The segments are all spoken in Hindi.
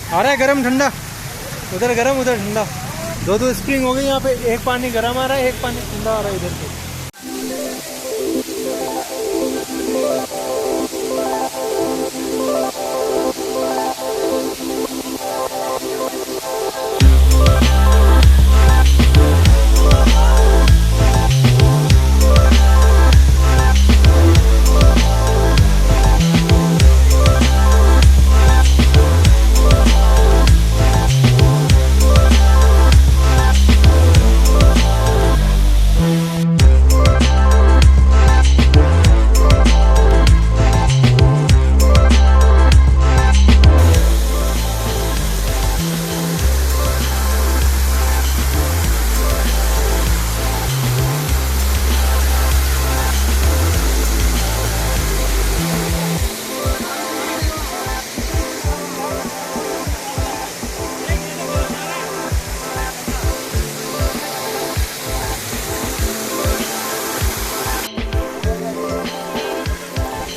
आ रहा है गरम ठंडा, उधर गरम उधर ठंडा, दो स्प्रिंग हो गई यहाँ पे। एक पानी गरम आ रहा है, एक पानी ठंडा आ रहा है इधर से।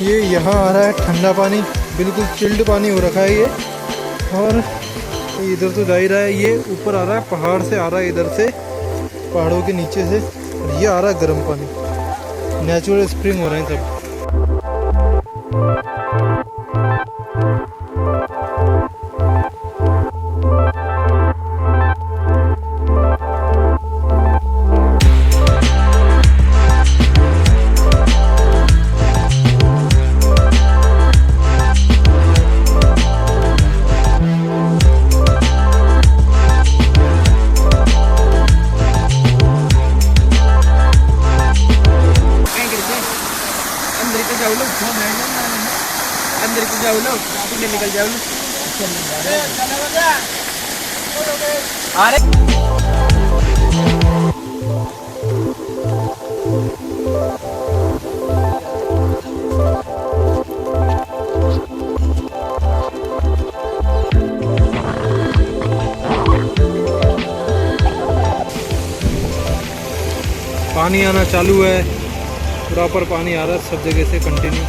ये यहाँ आ रहा है ठंडा पानी, बिल्कुल चिल्ड पानी हो रखा है ये। और इधर तो जा ही रहा है, ये ऊपर आ रहा है, पहाड़ से आ रहा है, इधर से पहाड़ों के नीचे से। और ये आ रहा है गर्म पानी, नेचुरल स्प्रिंग हो रहे हैं सब। अंदर को जाओ लो, निकल जाओ लो। अरे पानी आना चालू है, प्रॉपर पानी आ रहा है सब जगह से कंटिन्यू।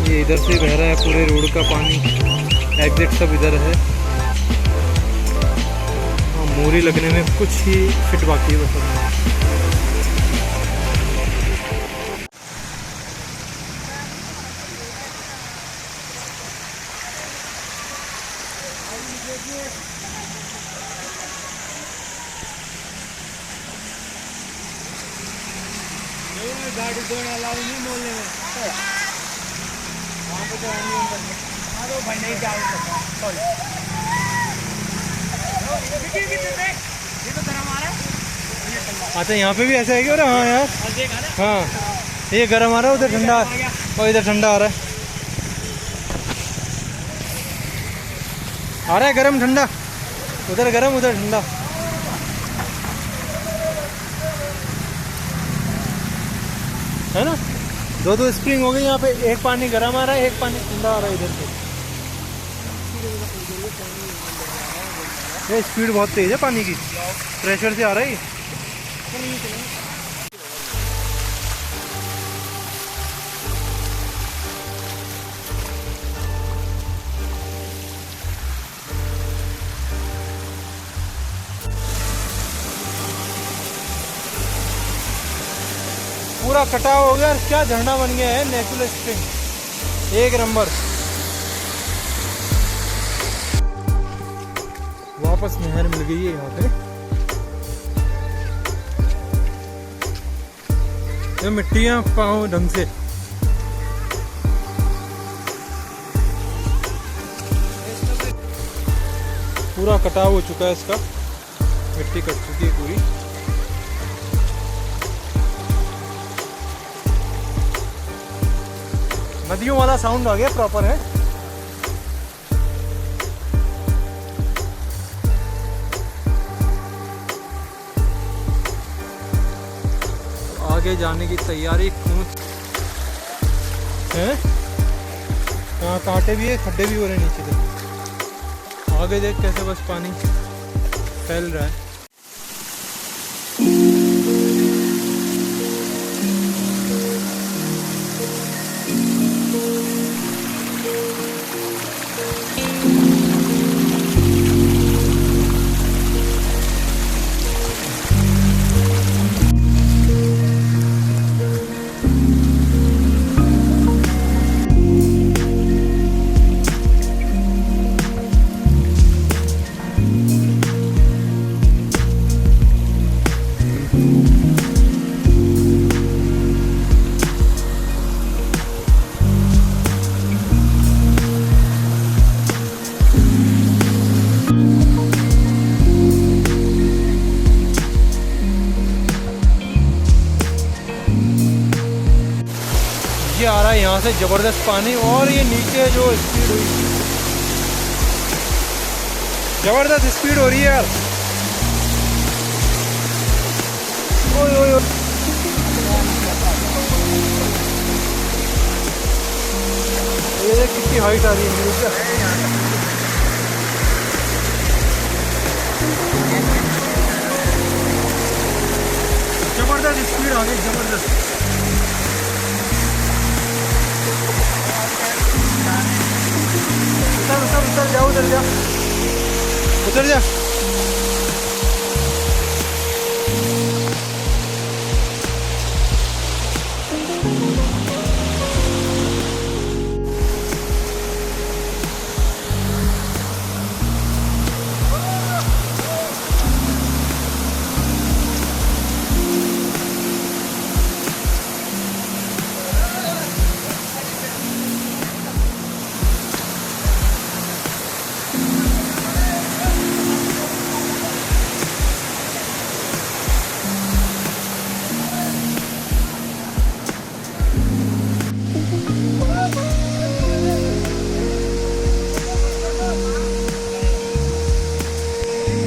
ये इधर से बह रहा है पूरे रोड का पानी, एग्जिट सब इधर है। मोरी लगने में कुछ ही फिट बाकी है बस। गाड़ी दौड़ अलाउ नहीं मोहल्ले में, वहाँ पे तो भाई नहीं जा सकता। अच्छा यहाँ पे भी ऐसा है क्या? हाँ यार, हाँ ये गर्म आ रहा है, उधर ठंडा और इधर ठंडा आ रहा है। आ रहा है गरम ठंडा, उधर गरम उधर ठंडा। है ना, दो स्प्रिंग हो गई यहाँ पे। एक पानी गर्म आ रहा है, एक पानी ठंडा आ रहा है इधर से। ये स्पीड बहुत तेज है पानी की, प्रेशर से आ रहा है। पूरा कटाव हो गया और क्या झरना बन गया है, नेचुरल स्प्रिंग एक नंबर। वापस नहर मिल गई है यहाँ पे। ये मिट्टियाँ पाओ ढंग से। पूरा कटाव हो चुका है इसका, मिट्टी कट चुकी है पूरी। नदियों वाला साउंड आ गया प्रॉपर है। आगे जाने की तैयारी कूद है। यहाँ कांटे भी है, खड्डे भी हो रहे हैं नीचे तक। आगे देख कैसे बस पानी फैल रहा है। नीचे आ रहा है यहाँ से ज़बरदस्त पानी, और ये नीचे जो स्पीड हुई, ज़बरदस्त स्पीड हो रही है यार। ओए ओए ओए। ये देख कितनी हाइट आ रही है मेरे ऊपर। जबरदस्त स्पीड आ गई, जबरदस्त। उतर उतर उतर जा, उतर जा, उतर जा।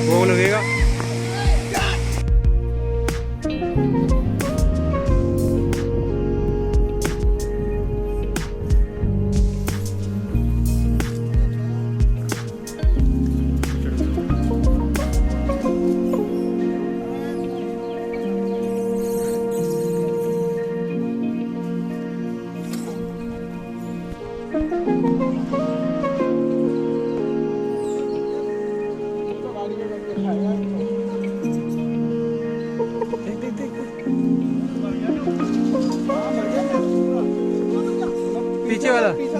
वो लगेगा। देख देख देख, पीछे वाला।